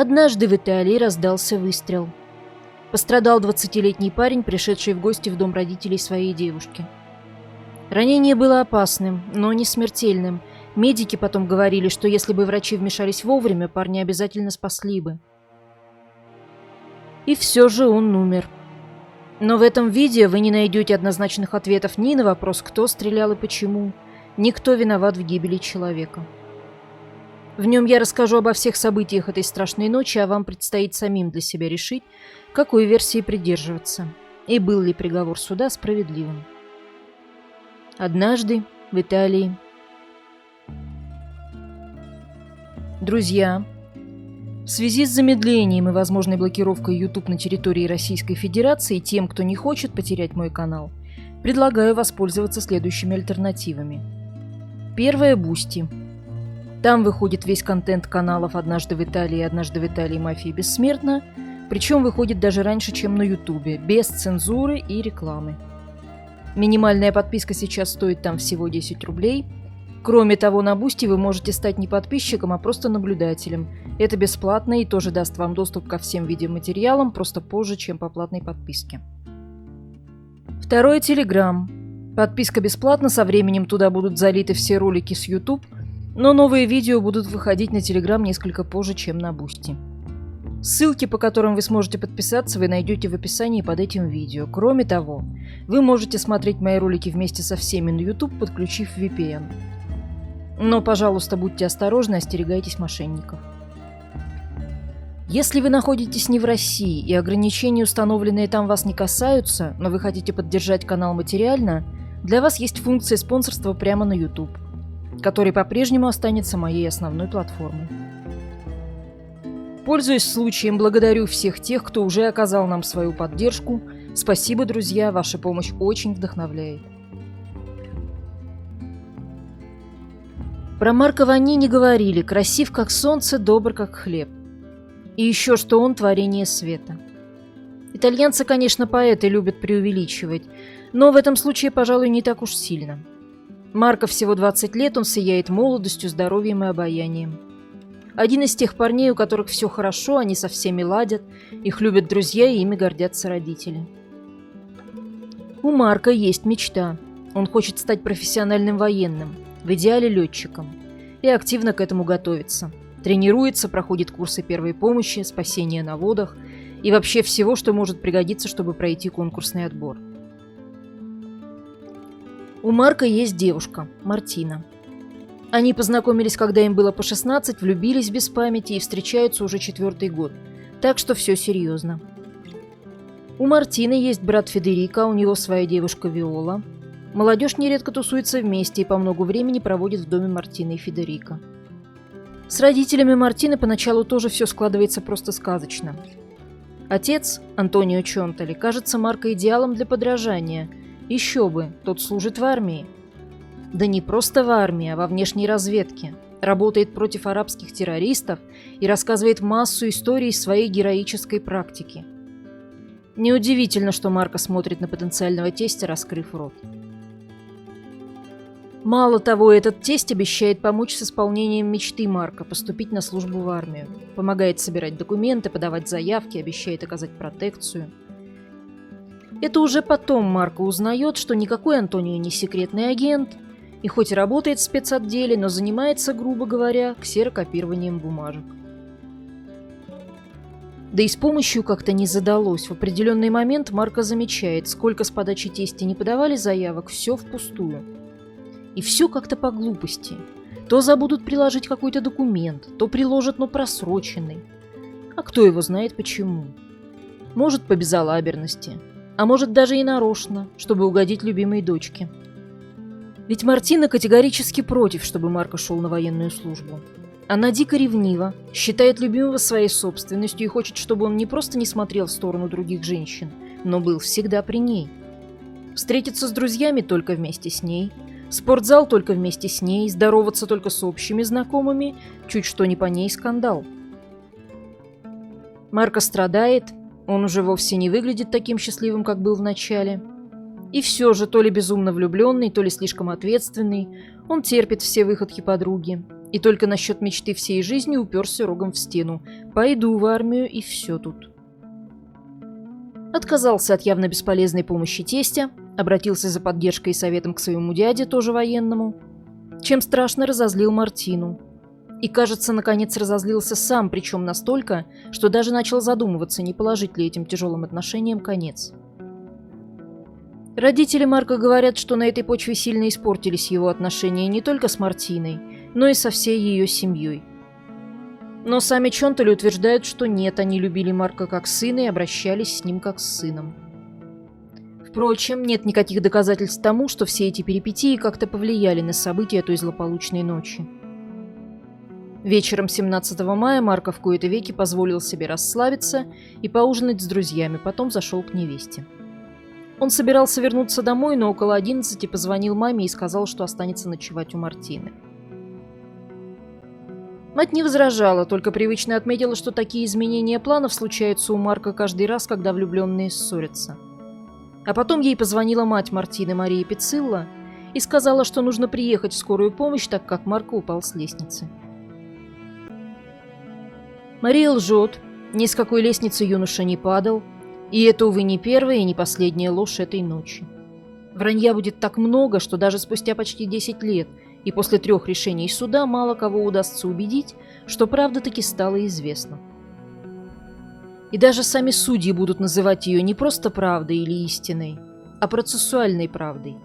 Однажды в Италии раздался выстрел. Пострадал 20-летний парень, пришедший в гости в дом родителей своей девушки. Ранение было опасным, но не смертельным. Медики потом говорили, что если бы врачи вмешались вовремя, парня обязательно спасли бы. И все же он умер. Но в этом видео вы не найдете однозначных ответов ни на вопрос, кто стрелял и почему, ни кто виноват в гибели человека. В нем я расскажу обо всех событиях этой страшной ночи, а вам предстоит самим для себя решить, какой версии придерживаться, и был ли приговор суда справедливым. Однажды в Италии. Друзья, в связи с замедлением и возможной блокировкой YouTube на территории Российской Федерации тем, кто не хочет потерять мой канал, предлагаю воспользоваться следующими альтернативами. Первое – Boosty. Там выходит весь контент каналов «Однажды в Италии» и «Однажды в Италии. Мафия бессмертна», причем выходит даже раньше, чем на YouTube, без цензуры и рекламы. Минимальная подписка сейчас стоит там всего 10 рублей. Кроме того, на Boosty вы можете стать не подписчиком, а просто наблюдателем. Это бесплатно и тоже даст вам доступ ко всем видеоматериалам, просто позже, чем по платной подписке. Второе – Telegram. Подписка бесплатна, со временем туда будут залиты все ролики с YouTube, но новые видео будут выходить на Telegram несколько позже, чем на Boosty. Ссылки, по которым вы сможете подписаться, вы найдете в описании под этим видео. Кроме того, вы можете смотреть мои ролики вместе со всеми на YouTube, подключив VPN. Но, пожалуйста, будьте осторожны, остерегайтесь мошенников. Если вы находитесь не в России и ограничения, установленные там, вас не касаются, но вы хотите поддержать канал материально, для вас есть функция спонсорства прямо на YouTube, который по-прежнему останется моей основной платформой. Пользуясь случаем, благодарю всех тех, кто уже оказал нам свою поддержку. Спасибо, друзья, ваша помощь очень вдохновляет. Про Марко Ваннини говорили: красив как солнце, добр как хлеб. И еще, что он творение света. Итальянцы, конечно, поэты любят преувеличивать, но в этом случае, пожалуй, не так уж сильно. Марко всего 20 лет, он сияет молодостью, здоровьем и обаянием. Один из тех парней, у которых все хорошо, они со всеми ладят, их любят друзья и ими гордятся родители. У Марко есть мечта. Он хочет стать профессиональным военным, в идеале летчиком, и активно к этому готовится. Тренируется, проходит курсы первой помощи, спасения на водах и вообще всего, что может пригодиться, чтобы пройти конкурсный отбор. У Марко есть девушка, Мартина. Они познакомились, когда им было по 16, влюбились без памяти и встречаются уже 4-й год. Так что все серьезно. У Мартины есть брат Федерико, у него своя девушка Виола. Молодежь нередко тусуется вместе и по много времени проводит в доме Мартины и Федерико. С родителями Мартины поначалу тоже все складывается просто сказочно. Отец, Антонио Чонтали, кажется Марко идеалом для подражания. Еще бы, тот служит в армии. Да не просто в армии, а во внешней разведке. Работает против арабских террористов и рассказывает массу историй из своей героической практики. Неудивительно, что Марко смотрит на потенциального тестя, раскрыв рот. Мало того, этот тесть обещает помочь с исполнением мечты Марко – поступить на службу в армию. Помогает собирать документы, подавать заявки, обещает оказать протекцию. Это уже потом Марко узнает, что никакой Антонио не секретный агент, и хоть работает в спецотделе, но занимается, грубо говоря, ксерокопированием бумажек. Да и с помощью как-то не задалось. В определенный момент Марко замечает, сколько с подачи тестя не подавали заявок, все впустую. И все как-то по глупости. То забудут приложить какой-то документ, то приложат, но просроченный. А кто его знает почему? Может, по безалаберности, а может даже и нарочно, чтобы угодить любимой дочке. Ведь Мартина категорически против, чтобы Марко шел на военную службу. Она дико ревнива, считает любимого своей собственностью и хочет, чтобы он не просто не смотрел в сторону других женщин, но был всегда при ней. Встретиться с друзьями только вместе с ней, спортзал только вместе с ней, здороваться только с общими знакомыми, чуть что не по ней скандал. Марко страдает, он уже вовсе не выглядит таким счастливым, как был в начале. И все же, то ли безумно влюбленный, то ли слишком ответственный, он терпит все выходки подруги. И только насчет мечты всей жизни уперся рогом в стену. Пойду в армию, и все тут. Отказался от явно бесполезной помощи тестя, обратился за поддержкой и советом к своему дяде, тоже военному, чем страшно разозлил Мартину. И, кажется, наконец разозлился сам, причем настолько, что даже начал задумываться, не положить ли этим тяжелым отношениям конец. Родители Марка говорят, что на этой почве сильно испортились его отношения не только с Мартиной, но и со всей ее семьей. Но сами Чонтали утверждают, что нет, они любили Марка как сына и обращались с ним как с сыном. Впрочем, нет никаких доказательств тому, что все эти перипетии как-то повлияли на события той злополучной ночи. Вечером 17 мая Марко в кои-то веки позволил себе расслабиться и поужинать с друзьями, потом зашел к невесте. Он собирался вернуться домой, но около 11 позвонил маме и сказал, что останется ночевать у Мартины. Мать не возражала, только привычно отметила, что такие изменения планов случаются у Марка каждый раз, когда влюбленные ссорятся. А потом ей позвонила мать Мартины, Мария Пицилла, и сказала, что нужно приехать в скорую помощь, так как Марко упал с лестницы. Мария лжет, ни с какой лестницы юноша не падал, и это, увы, не первая и не последняя ложь этой ночи. Вранья будет так много, что даже спустя почти 10 лет и после 3 решений суда мало кого удастся убедить, что правда таки стала известна. И даже сами судьи будут называть ее не просто правдой или истиной, а процессуальной правдой,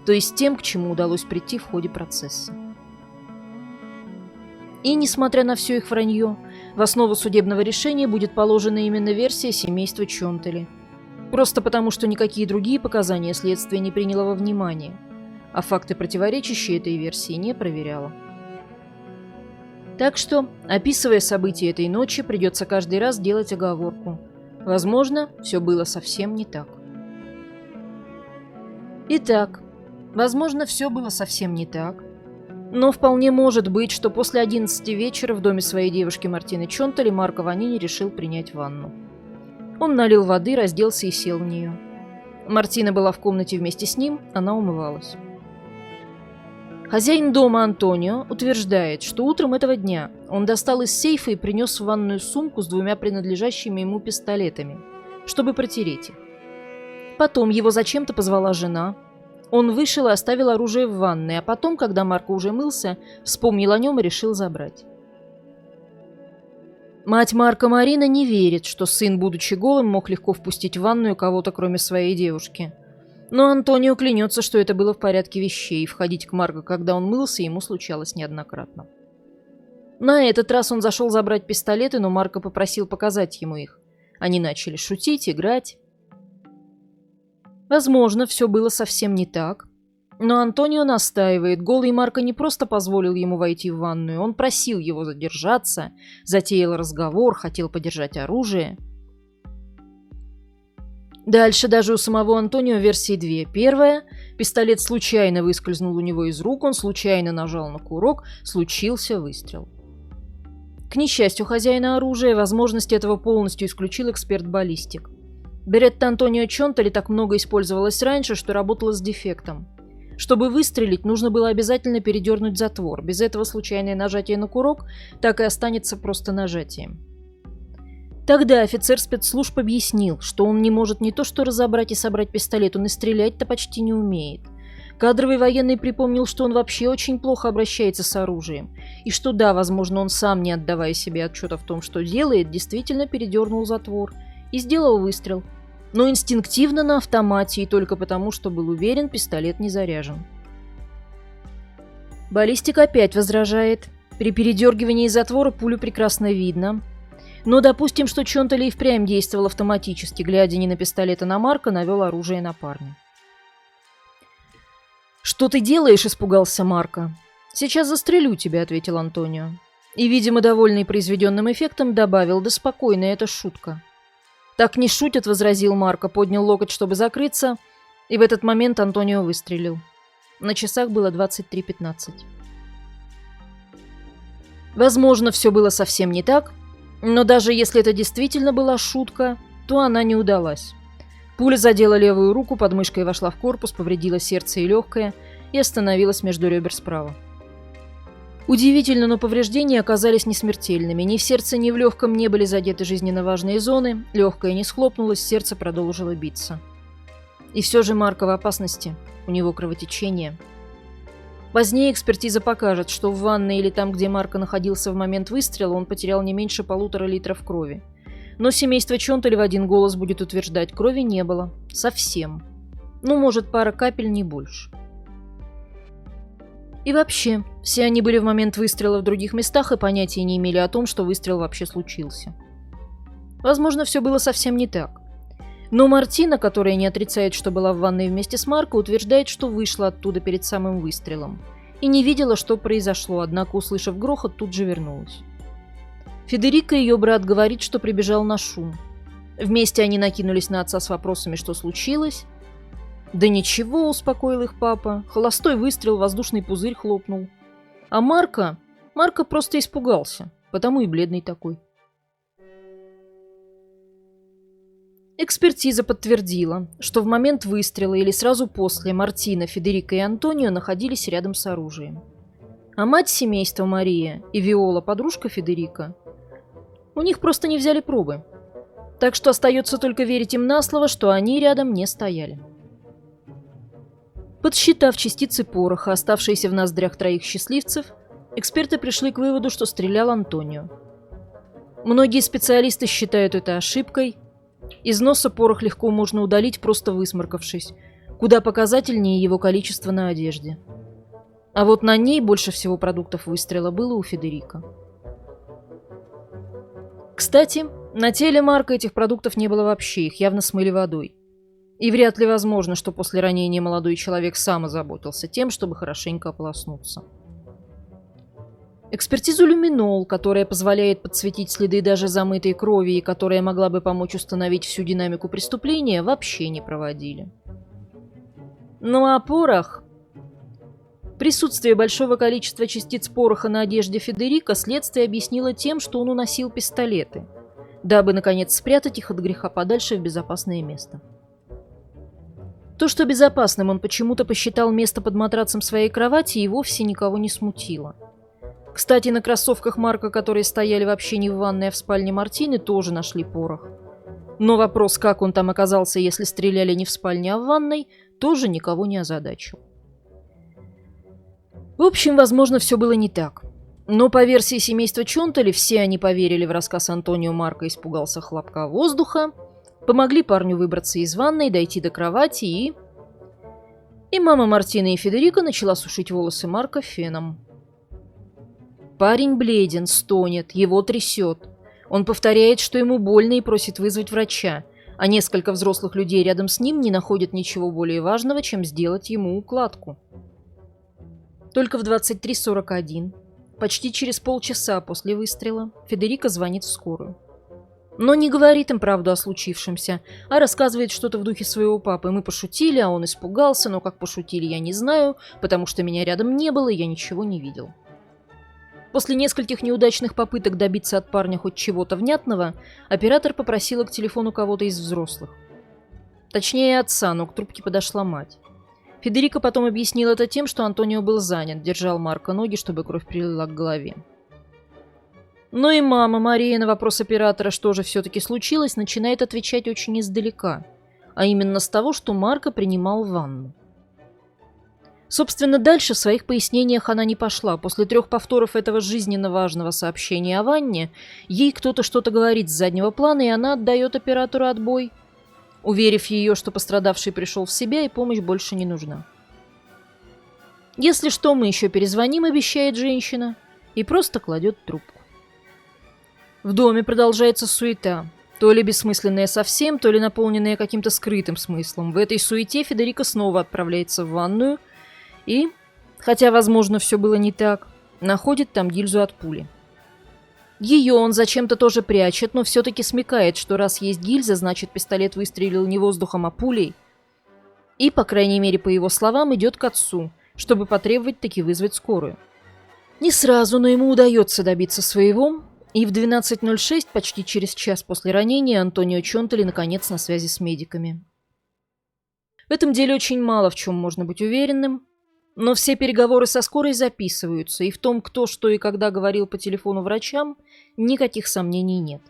то есть тем, к чему удалось прийти в ходе процесса. И, несмотря на все их вранье, в основу судебного решения будет положена именно версия семейства Чонтали. Просто потому, что никакие другие показания следствие не приняло во внимание, а факты, противоречащие этой версии, не проверяло. Так что, описывая события этой ночи, придется каждый раз делать оговорку. Возможно, все было совсем не так. Итак, возможно, все было совсем не так. Но вполне может быть, что после 11 вечера в доме своей девушки Мартины Чонтали Марко Ванини решил принять ванну. Он налил воды, разделся и сел в нее. Мартина была в комнате вместе с ним, она умывалась. Хозяин дома Антонио утверждает, что утром этого дня он достал из сейфа и принес в ванную сумку с 2 принадлежащими ему пистолетами, чтобы протереть их. Потом его зачем-то позвала жена. Он вышел и оставил оружие в ванной, а потом, когда Марко уже мылся, вспомнил о нем и решил забрать. Мать Марко, Марина, не верит, что сын, будучи голым, мог легко впустить в ванную кого-то, кроме своей девушки. Но Антонио клянется, что это было в порядке вещей, и входить к Марко, когда он мылся, ему случалось неоднократно. На этот раз он зашел забрать пистолеты, но Марко попросил показать ему их. Они начали шутить, играть. Возможно, все было совсем не так. Но Антонио настаивает. Голый Марко не просто позволил ему войти в ванную, он просил его задержаться, затеял разговор, хотел подержать оружие. Дальше даже у самого Антонио версии 2. Первая – пистолет случайно выскользнул у него из рук, он случайно нажал на курок, случился выстрел. К несчастью хозяина оружия, возможность этого полностью исключил эксперт-баллистик. Беретта Антонио Чонтали так много использовалась раньше, что работала с дефектом. Чтобы выстрелить, нужно было обязательно передернуть затвор. Без этого случайное нажатие на курок так и останется просто нажатием. Тогда офицер спецслужб объяснил, что он не может не то что разобрать и собрать пистолет, он и стрелять-то почти не умеет. Кадровый военный припомнил, что он вообще очень плохо обращается с оружием, и что да, возможно, он сам, не отдавая себе отчета в том, что делает, действительно передернул затвор и сделал выстрел. Но инстинктивно на автомате и только потому, что был уверен, пистолет не заряжен. Баллистик опять возражает. При передергивании затвора пулю прекрасно видно. Но допустим, что Чонтали и впрямь действовал автоматически, глядя не на пистолет, а на Марко, навел оружие на парня. «Что ты делаешь?» – испугался Марко. «Сейчас застрелю тебя», – ответил Антонио. И, видимо, довольный произведенным эффектом, добавил: «Да спокойно, это шутка». «Так не шутят», — возразил Марко, поднял локоть, чтобы закрыться, и в этот момент Антонио выстрелил. На часах было 23:15. Возможно, все было совсем не так, но даже если это действительно была шутка, то она не удалась. Пуля задела левую руку, под мышкой вошла в корпус, повредила сердце и легкое и остановилась между ребер справа. Удивительно, но повреждения оказались несмертельными. Ни в сердце, ни в легком не были задеты жизненно важные зоны, легкое не схлопнулось, сердце продолжило биться. И все же Марко в опасности, у него кровотечение. Позднее экспертиза покажет, что в ванной или там, где Марко находился в момент выстрела, он потерял не меньше 1,5 литра крови. Но семейство Чонтали в один голос будет утверждать, крови не было. Совсем. Ну, может, пара капель, не больше. И вообще, все они были в момент выстрела в других местах и понятия не имели о том, что выстрел вообще случился. Возможно, все было совсем не так. Но Мартина, которая не отрицает, что была в ванной вместе с Марко, утверждает, что вышла оттуда перед самым выстрелом. И не видела, что произошло, однако, услышав грохот, тут же вернулась. Федерико, ее брат, говорит, что прибежал на шум. Вместе они накинулись на отца с вопросами, что случилось. «Да ничего», — успокоил их папа. Холостой выстрел, воздушный пузырь хлопнул. А Марко просто испугался, потому и бледный такой. Экспертиза подтвердила, что в момент выстрела или сразу после Мартина, Федерико и Антонио находились рядом с оружием. А мать семейства Мария и Виола, подружка Федерико, у них просто не взяли пробы. Так что остается только верить им на слово, что они рядом не стояли. Подсчитав частицы пороха, оставшиеся в ноздрях троих счастливцев, эксперты пришли к выводу, что стрелял Антонио. Многие специалисты считают это ошибкой. Из носа порох легко можно удалить, просто высморкавшись. Куда показательнее его количество на одежде. А вот на ней больше всего продуктов выстрела было у Федерико. Кстати, на теле Марко этих продуктов не было вообще, их явно смыли водой. И вряд ли возможно, что после ранения молодой человек сам озаботился тем, чтобы хорошенько ополоснуться. Экспертизу люминол, которая позволяет подсветить следы даже замытой крови и которая могла бы помочь установить всю динамику преступления, вообще не проводили. Ну а порох... Присутствие большого количества частиц пороха на одежде Федерико следствие объяснило тем, что он уносил пистолеты, дабы, наконец, спрятать их от греха подальше в безопасное место. То, что безопасным он почему-то посчитал место под матрацем своей кровати, и вовсе никого не смутило. Кстати, на кроссовках Марко, которые стояли вообще не в ванной, а в спальне Мартины, тоже нашли порох. Но вопрос, как он там оказался, если стреляли не в спальне, а в ванной, тоже никого не озадачил. В общем, возможно, все было не так. Но по версии семейства Чонтали, все они поверили в рассказ Антонио. Марко испугался хлопка воздуха, помогли парню выбраться из ванной, дойти до кровати И мама Мартины и Федерико начала сушить волосы Марко феном. Парень бледен, стонет, его трясет. Он повторяет, что ему больно и просит вызвать врача, а несколько взрослых людей рядом с ним не находят ничего более важного, чем сделать ему укладку. Только в 23:41, почти через полчаса после выстрела, Федерико звонит в скорую. Но не говорит им правду о случившемся, а рассказывает что-то в духе своего папы. Мы пошутили, а он испугался, но как пошутили, я не знаю, потому что меня рядом не было, и я ничего не видел. После нескольких неудачных попыток добиться от парня хоть чего-то внятного, оператор попросила к телефону кого-то из взрослых. Точнее, отца, но к трубке подошла мать. Федерико потом объяснил это тем, что Антонио был занят, держал Марко ноги, чтобы кровь прилила к голове. Но и мама Мария на вопрос оператора, что же все-таки случилось, начинает отвечать очень издалека, а именно с того, что Марко принимал ванну. Собственно, дальше в своих пояснениях она не пошла. После 3 повторов этого жизненно важного сообщения о ванне, ей кто-то что-то говорит с заднего плана, и она отдает оператору отбой, уверив ее, что пострадавший пришел в себя и помощь больше не нужна. «Если что, мы еще перезвоним», — обещает женщина, и просто кладет трубку. В доме продолжается суета, то ли бессмысленная совсем, то ли наполненная каким-то скрытым смыслом. В этой суете Федерико снова отправляется в ванную и, хотя, возможно, все было не так, находит там гильзу от пули. Ее он зачем-то тоже прячет, но все-таки смекает, что раз есть гильза, значит пистолет выстрелил не воздухом, а пулей. И, по крайней мере, по его словам, идет к отцу, чтобы потребовать таки вызвать скорую. Не сразу, но ему удается добиться своего, и в 12:06, почти через час после ранения, Антонио Чонтали наконец на связи с медиками. В этом деле очень мало в чем можно быть уверенным. Но все переговоры со скорой записываются, и в том, кто что и когда говорил по телефону врачам, никаких сомнений нет.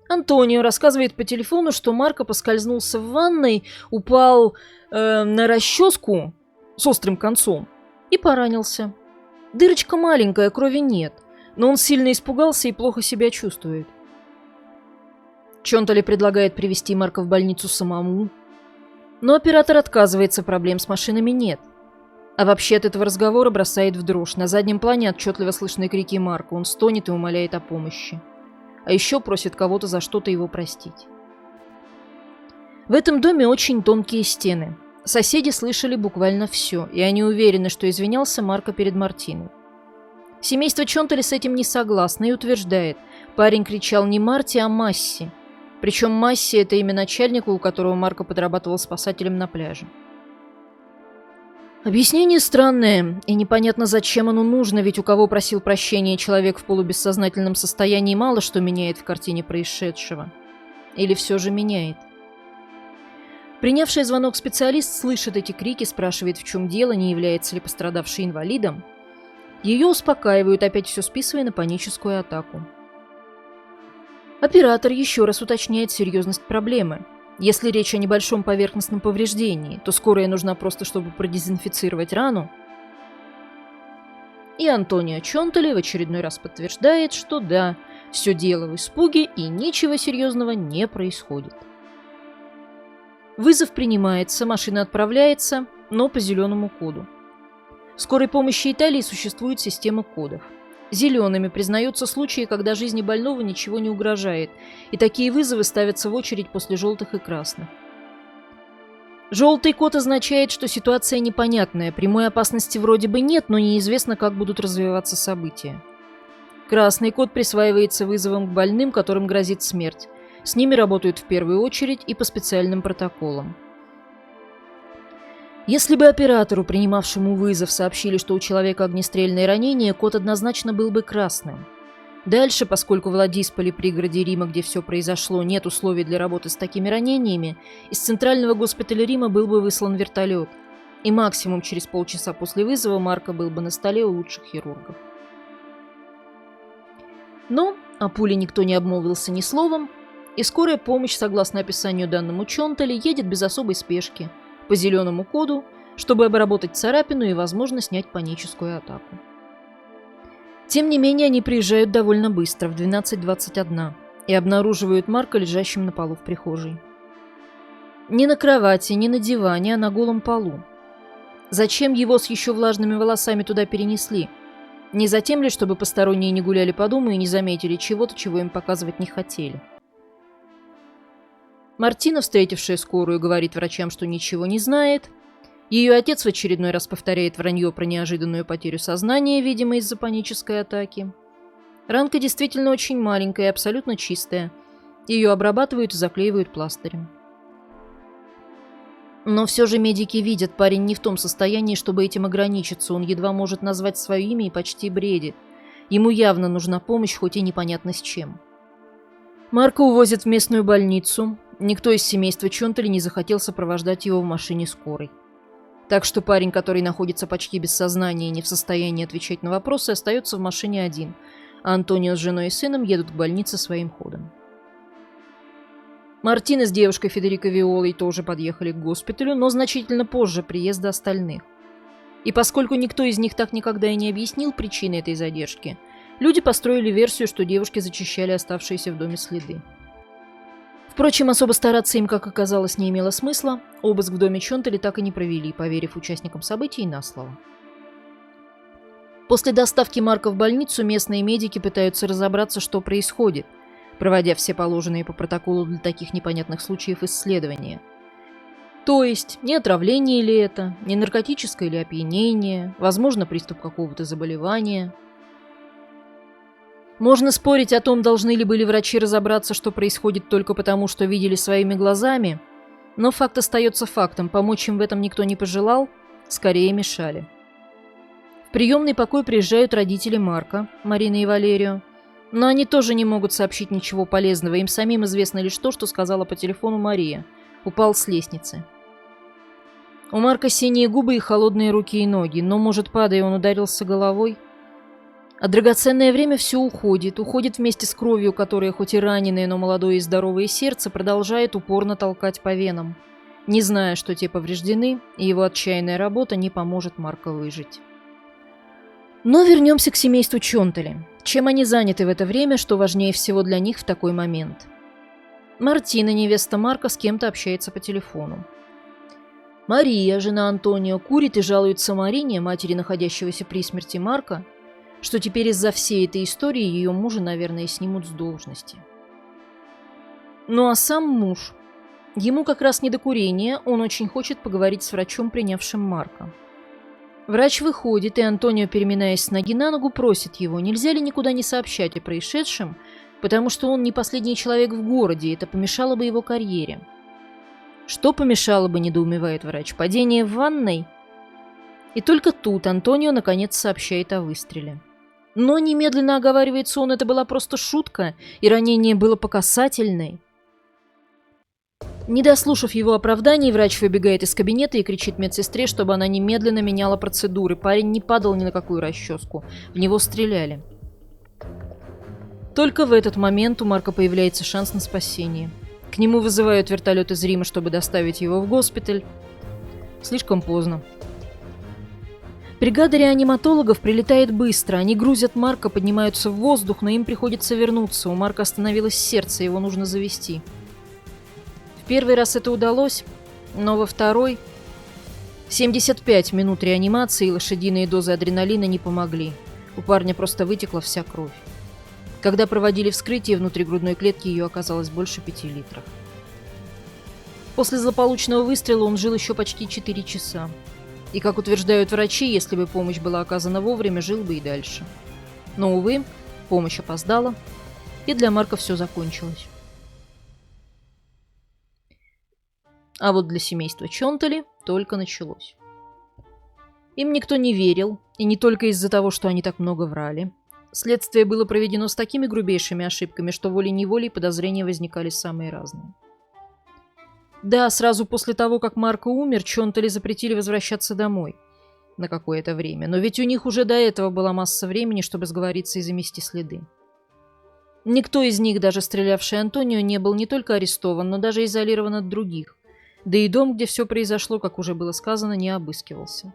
Антонио рассказывает по телефону, что Марко поскользнулся в ванной, упал на расческу с острым концом и поранился. Дырочка маленькая, крови нет, но он сильно испугался и плохо себя чувствует. Чонтали предлагает привезти Марко в больницу самому, но оператор отказывается, проблем с машинами нет. А вообще от этого разговора бросает в дрожь. На заднем плане отчетливо слышны крики Марко, он стонет и умоляет о помощи. А еще просит кого-то за что-то его простить. В этом доме очень тонкие стены. Соседи слышали буквально все, и они уверены, что извинялся Марко перед Мартиной. Семейство Чонтали с этим не согласно и утверждает, парень кричал не Марти, а Масси. Причем Масси – это имя начальника, у которого Марко подрабатывал спасателем на пляже. Объяснение странное, и непонятно, зачем оно нужно, ведь у кого просил прощения человек в полубессознательном состоянии мало что меняет в картине происшедшего. Или все же меняет. Принявший звонок специалист слышит эти крики, спрашивает, в чем дело, не является ли пострадавший инвалидом. Ее успокаивают, опять все списывая на паническую атаку. Оператор еще раз уточняет серьезность проблемы. Если речь о небольшом поверхностном повреждении, то скорая нужна просто, чтобы продезинфицировать рану. И Антонио Чонтали в очередной раз подтверждает, что да, все дело в испуге и ничего серьезного не происходит. Вызов принимается, машина отправляется, но по зеленому коду. В скорой помощи Италии существует система кодов. Зелеными признаются случаи, когда жизни больного ничего не угрожает, и такие вызовы ставятся в очередь после желтых и красных. Желтый код означает, что ситуация непонятная, прямой опасности вроде бы нет, но неизвестно, как будут развиваться события. Красный код присваивается вызовам к больным, которым грозит смерть. С ними работают в первую очередь и по специальным протоколам. Если бы оператору, принимавшему вызов, сообщили, что у человека огнестрельное ранение, код однозначно был бы красным. Дальше, поскольку в Ладисполе, пригороде Рима, где все произошло, нет условий для работы с такими ранениями, из центрального госпиталя Рима был бы выслан вертолет. И максимум через полчаса после вызова Марко был бы на столе у лучших хирургов. Но о пуле никто не обмолвился ни словом, и скорая помощь, согласно описанию данному Чонтали, едет без особой спешки, по зеленому коду, чтобы обработать царапину и, возможно, снять паническую атаку. Тем не менее, они приезжают довольно быстро, в 12:21, и обнаруживают Марко лежащим на полу в прихожей. Не на кровати, не на диване, а на голом полу. Зачем его с еще влажными волосами туда перенесли? Не затем ли, чтобы посторонние не гуляли по дому и не заметили чего-то, чего им показывать не хотели? Мартина, встретившая скорую, говорит врачам, что ничего не знает. Ее отец в очередной раз повторяет вранье про неожиданную потерю сознания, видимо, из-за панической атаки. Ранка действительно очень маленькая и абсолютно чистая. Ее обрабатывают и заклеивают пластырем. Но все же медики видят, парень не в том состоянии, чтобы этим ограничиться. Он едва может назвать свое имя и почти бредит. Ему явно нужна помощь, хоть и непонятно с чем. Марко увозят в местную больницу. Никто из семейства Чонтали не захотел сопровождать его в машине скорой. Так что парень, который находится почти без сознания и не в состоянии отвечать на вопросы, остается в машине один, а Антонио с женой и сыном едут к больнице своим ходом. Мартина с девушкой Федерико Виолой тоже подъехали к госпиталю, но значительно позже приезда остальных. И поскольку никто из них так никогда и не объяснил причины этой задержки, люди построили версию, что девушки зачищали оставшиеся в доме следы. Впрочем, особо стараться им, как оказалось, не имело смысла. Обыск в доме Чонтали так и не провели, поверив участникам событий на слово. После доставки Марко в больницу местные медики пытаются разобраться, что происходит, проводя все положенные по протоколу для таких непонятных случаев исследования. То есть, не отравление ли это, не наркотическое ли опьянение, возможно, приступ какого-то заболевания. Можно спорить о том, должны ли были врачи разобраться, что происходит только потому, что видели своими глазами, но факт остается фактом, помочь им в этом никто не пожелал, скорее мешали. В приемный покой приезжают родители Марко, Марина и Валерио, но они тоже не могут сообщить ничего полезного, им самим известно лишь то, что сказала по телефону Мария, упал с лестницы. У Марка синие губы и холодные руки и ноги, но, может, падая, он ударился головой? А драгоценное время все уходит вместе с кровью, которая, хоть и раненое, но молодое и здоровое сердце, продолжает упорно толкать по венам, не зная, что те повреждены, и его отчаянная работа не поможет Марка выжить. Но вернемся к семейству Чонтали. Чем они заняты в это время, что важнее всего для них в такой момент? Мартина, невеста Марка, с кем-то общается по телефону. Мария, жена Антонио, курит и жалуется Марине, матери находящегося при смерти Марка, что теперь из-за всей этой истории ее мужа, наверное, снимут с должности. Ну а сам муж. Ему как раз не до курения, он очень хочет поговорить с врачом, принявшим Марка. Врач выходит, и Антонио, переминаясь с ноги на ногу, просит его, нельзя ли никуда не сообщать о происшедшем, потому что он не последний человек в городе, и это помешало бы его карьере. Что помешало бы, недоумевает врач, падение в ванной? И только тут Антонио наконец сообщает о выстреле. Но немедленно оговаривается он, это была просто шутка, и ранение было по касательной. Не дослушав его оправданий, врач выбегает из кабинета и кричит медсестре, чтобы она немедленно меняла процедуры. Парень не падал ни на какую расческу, в него стреляли. Только в этот момент у Марка появляется шанс на спасение. К нему вызывают вертолет из Рима, чтобы доставить его в госпиталь. Слишком поздно. Бригада реаниматологов прилетает быстро. Они грузят Марка, поднимаются в воздух, но им приходится вернуться. У Марка остановилось сердце, его нужно завести. В первый раз это удалось, но во второй 75 минут реанимации и лошадиные дозы адреналина не помогли. У парня просто вытекла вся кровь. Когда проводили вскрытие, внутри грудной клетки ее оказалось больше 5 литров. После злополучного выстрела он жил еще почти 4 часа. И, как утверждают врачи, если бы помощь была оказана вовремя, жил бы и дальше. Но, увы, помощь опоздала, и для Марка все закончилось. А вот для семейства Чонтали только началось. Им никто не верил, и не только из-за того, что они так много врали. Следствие было проведено с такими грубейшими ошибками, что волей-неволей подозрения возникали самые разные. Да, сразу после того, как Марко умер, Чонтали запретили возвращаться домой на какое-то время, но ведь у них уже до этого была масса времени, чтобы сговориться и замести следы. Никто из них, даже стрелявший Антонио, не был не только арестован, но даже изолирован от других, да и дом, где все произошло, как уже было сказано, не обыскивался.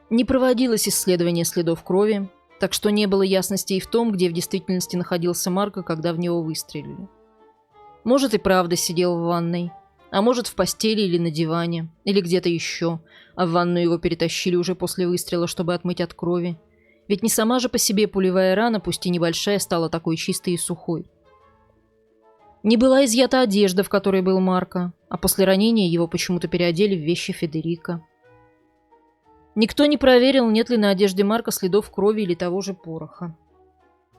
Не проводилось исследование следов крови, так что не было ясности и в том, где в действительности находился Марко, когда в него выстрелили. Может, и правда сидел в ванной, а может, в постели или на диване, или где-то еще, а в ванную его перетащили уже после выстрела, чтобы отмыть от крови. Ведь не сама же по себе пулевая рана, пусть и небольшая, стала такой чистой и сухой. Не была изъята одежда, в которой был Марко, а после ранения его почему-то переодели в вещи Федерико. Никто не проверил, нет ли на одежде Марка следов крови или того же пороха.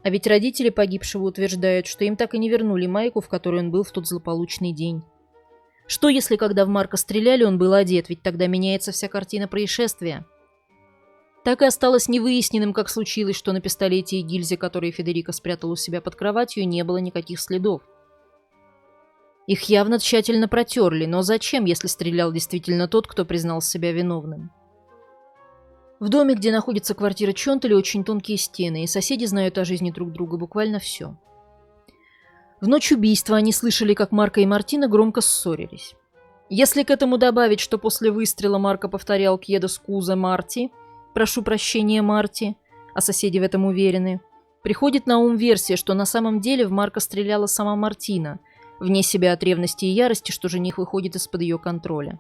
А ведь родители погибшего утверждают, что им так и не вернули майку, в которой он был в тот злополучный день. Что если, когда в Марка стреляли, он был одет, ведь тогда меняется вся картина происшествия? Так и осталось невыясненным, как случилось, что на пистолете и гильзе, которые Федерико спрятал у себя под кроватью, не было никаких следов. Их явно тщательно протерли, но зачем, если стрелял действительно тот, кто признал себя виновным? В доме, где находится квартира Чонтали, очень тонкие стены, и соседи знают о жизни друг друга буквально все. В ночь убийства они слышали, как Марко и Мартина громко ссорились. Если к этому добавить, что после выстрела Марко повторял «Кьедо скуза Марти», «Прошу прощения, Марти», а соседи в этом уверены, приходит на ум версия, что на самом деле в Марко стреляла сама Мартина, вне себя от ревности и ярости, что жених выходит из-под ее контроля.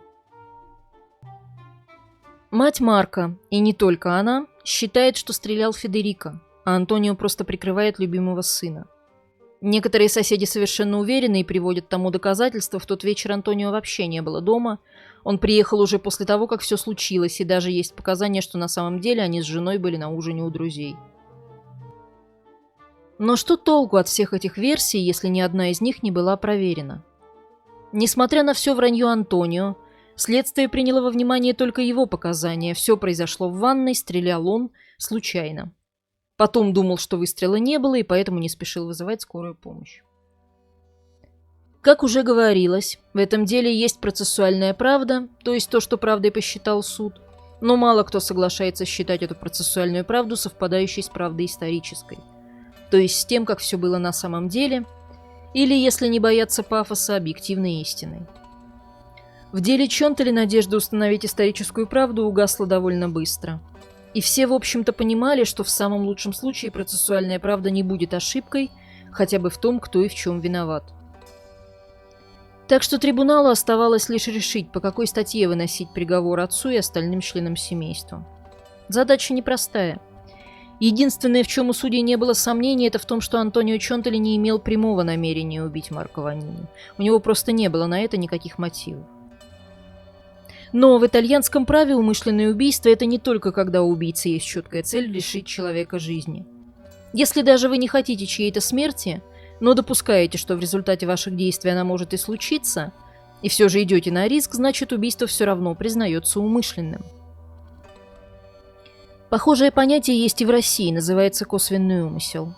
Мать Марко, и не только она, считает, что стрелял Федерико, а Антонио просто прикрывает любимого сына. Некоторые соседи совершенно уверены и приводят тому доказательства. В тот вечер Антонио вообще не было дома. Он приехал уже после того, как все случилось, и даже есть показания, что на самом деле они с женой были на ужине у друзей. Но что толку от всех этих версий, если ни одна из них не была проверена? Несмотря на все вранье Антонио, следствие приняло во внимание только его показания. Все произошло в ванной, стрелял он случайно. Потом думал, что выстрела не было, и поэтому не спешил вызывать скорую помощь. Как уже говорилось, в этом деле есть процессуальная правда, то есть то, что правдой посчитал суд, но мало кто соглашается считать эту процессуальную правду совпадающей с правдой исторической, то есть с тем, как все было на самом деле, или, если не бояться пафоса, объективной истиной. В деле Чонтали надежда установить историческую правду угасла довольно быстро. И все, в общем-то, понимали, что в самом лучшем случае процессуальная правда не будет ошибкой, хотя бы в том, кто и в чем виноват. Так что трибуналу оставалось лишь решить, по какой статье выносить приговор отцу и остальным членам семейства. Задача непростая. Единственное, в чем у судей не было сомнений, это в том, что Антонио Чонтали не имел прямого намерения убить Марко Ванини. У него просто не было на это никаких мотивов. Но в итальянском праве умышленное убийство – это не только когда у убийцы есть четкая цель лишить человека жизни. Если даже вы не хотите чьей-то смерти, но допускаете, что в результате ваших действий она может и случиться, и все же идете на риск, значит, убийство все равно признается умышленным. Похожее понятие есть и в России, называется косвенный умысел.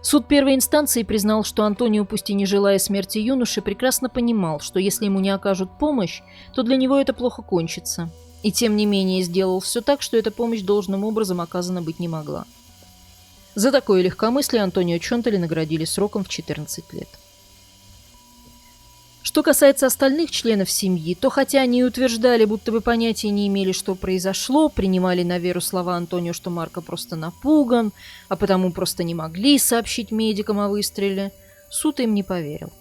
Суд первой инстанции признал, что Антонио, пусть и не желая смерти юноши, прекрасно понимал, что если ему не окажут помощь, то для него это плохо кончится, и тем не менее сделал все так, что эта помощь должным образом оказана быть не могла. За такое легкомыслие Антонио Чонтали наградили сроком в 14 лет. Что касается остальных членов семьи, то хотя они и утверждали, будто бы понятия не имели, что произошло, принимали на веру слова Антонио, что Марко просто напуган, а потому просто не могли сообщить медикам о выстреле, суд им не поверил.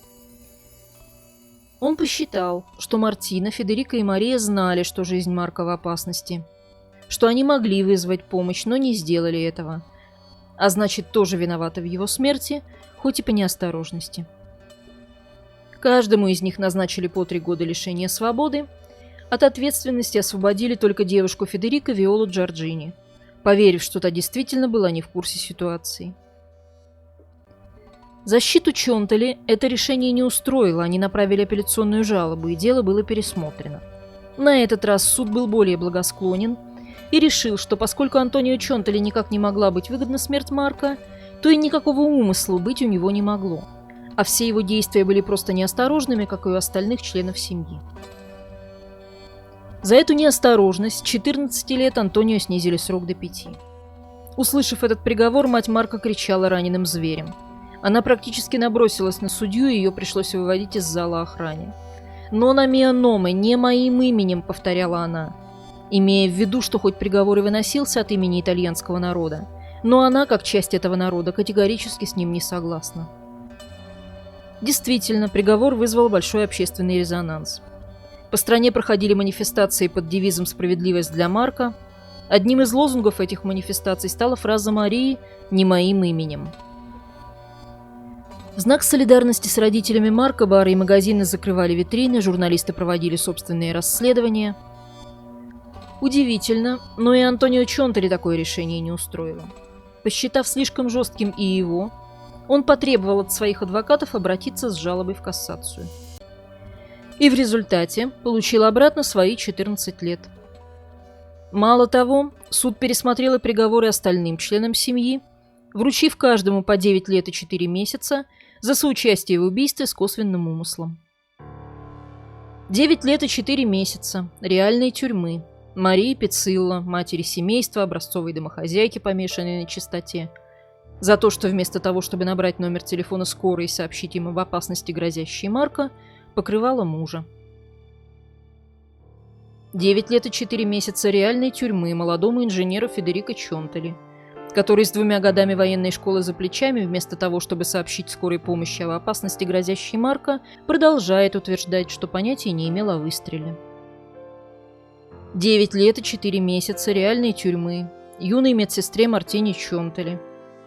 Он посчитал, что Мартина, Федерико и Мария знали, что жизнь Марко в опасности, что они могли вызвать помощь, но не сделали этого, а значит, тоже виноваты в его смерти, хоть и по неосторожности. Каждому из них назначили по 3 года лишения свободы. От ответственности освободили только девушку Федерико Виолу Джорджини, поверив, что та действительно была не в курсе ситуации. Защиту Чонтали это решение не устроило, они направили апелляционную жалобу, и дело было пересмотрено. На этот раз суд был более благосклонен и решил, что поскольку Антонио Чонтали никак не могла быть выгодна смерть Марко, то и никакого умысла быть у него не могло. А все его действия были просто неосторожными, как и у остальных членов семьи. За эту неосторожность с 14 лет Антонио снизили срок до 5. Услышав этот приговор, мать Марко кричала раненым зверем. Она практически набросилась на судью, и ее пришлось выводить из зала охране. «Но mio nome, не моим именем», — повторяла она, имея в виду, что хоть приговор и выносился от имени итальянского народа, но она, как часть этого народа, категорически с ним не согласна. Действительно, приговор вызвал большой общественный резонанс. По стране проходили манифестации под девизом «Справедливость для Марко». Одним из лозунгов этих манифестаций стала фраза Марии «Не моим именем». В знак солидарности с родителями Марко бары и магазины закрывали витрины, журналисты проводили собственные расследования. Удивительно, но и Антонио Чонтали такое решение не устроило. Посчитав слишком жестким и его, он потребовал от своих адвокатов обратиться с жалобой в кассацию. И в результате получил обратно свои 14 лет. Мало того, суд пересмотрел и приговоры остальным членам семьи, вручив каждому по 9 лет и 4 месяца за соучастие в убийстве с косвенным умыслом. 9 лет и 4 месяца реальной тюрьмы Марии Пиццилло, матери семейства, образцовой домохозяйки, помешанной на чистоте, за то, что вместо того, чтобы набрать номер телефона скорой и сообщить им об опасности, грозящей Марко, покрывала мужа. 9 лет и 4 месяца реальной тюрьмы молодому инженеру Федерико Чонтали, который с 2 годами военной школы за плечами, вместо того, чтобы сообщить скорой помощи об опасности, грозящей Марко, продолжает утверждать, что понятия не имел о выстреле. 9 лет и 4 месяца реальной тюрьмы юной медсестре Мартине Чонтали,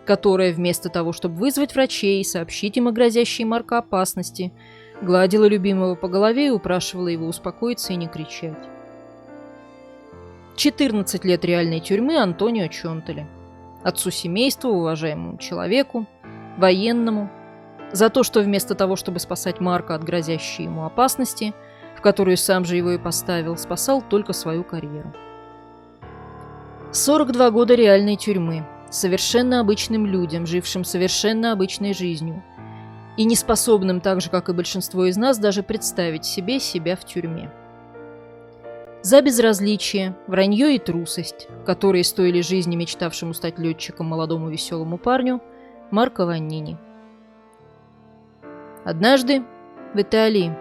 которая вместо того, чтобы вызвать врачей и сообщить им о грозящей Марко опасности, гладила любимого по голове и упрашивала его успокоиться и не кричать. 14 лет реальной тюрьмы Антонио Чонтали, отцу семейства, уважаемому человеку, военному, за то, что вместо того, чтобы спасать Марко от грозящей ему опасности, в которую сам же его и поставил, спасал только свою карьеру. 42 года реальной тюрьмы совершенно обычным людям, жившим совершенно обычной жизнью, и неспособным, так же как и большинство из нас, даже представить себе себя в тюрьме. За безразличие, вранье и трусость, которые стоили жизни мечтавшему стать летчиком молодому веселому парню Марко Ваннини. Однажды в Италии